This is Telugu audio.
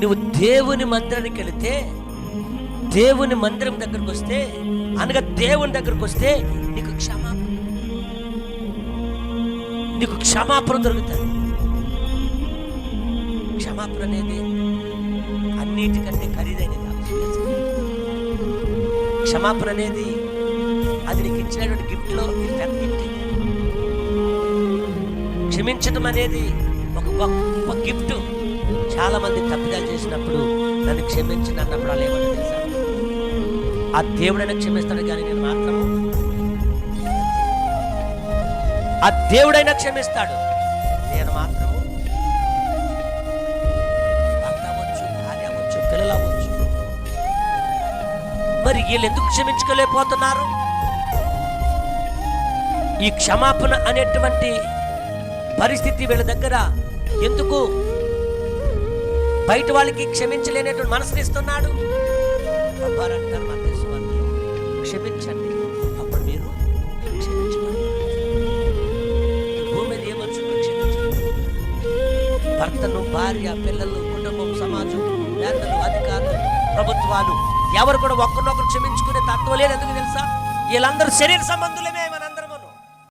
నువ్వు దేవుని మందిరానికి వెళితే, దేవుని మందిరం దగ్గరకు వస్తే, అనగా దేవుని దగ్గరకు వస్తే నీకు క్షమాపణ దొరుకుతుంది. క్షమాపణ అనేది అన్నిటికంటే ఖరీదైనది. క్షమాపణ అనేది అది నీకు ఇచ్చినటువంటి గిఫ్ట్లో గిఫ్ట్. క్షమించడం అనేది ఒక గొప్ప గిఫ్ట్. చాలా మంది తప్పిదాలు చేసినప్పుడు నన్ను క్షమించను అన్నప్పుడు వాళ్ళు ఏమన్నా తెలుసా? ఆ దేవుడైనా క్షమిస్తాడు కానీ నేను మాత్రం, ఆ దేవుడైనా క్షమిస్తాడు, నేను మాత్రం భర్త అవ్వచ్చు, భార్య అవ్వచ్చు, పిల్లలు అవ్వచ్చు. మరి వీళ్ళు ఎందుకు క్షమించుకోలేకపోతున్నారు? ఈ క్షమాపణ అనేటువంటి పరిస్థితి వీళ్ళ దగ్గర ఎందుకు? బయట వాళ్ళకి క్షమించలేనటువంటి మనసునిస్తున్నాడు. అంటారు మన దేశంలో, క్షమించండి అప్పుడు మీరు క్షమించబడి. భూమి మీద ఏ మనుషులు క్షమించండి. భర్తను, భార్య, పిల్లలు, కుటుంబం, సమాజం, నేతలు, అధికారులు, ప్రభుత్వాలు ఎవరు కూడా ఒక్కరినొకరు క్షమించుకునే తత్వం లేదు. ఎందుకు తెలుసా? వీళ్ళందరూ శరీర సంబంధులమే. మన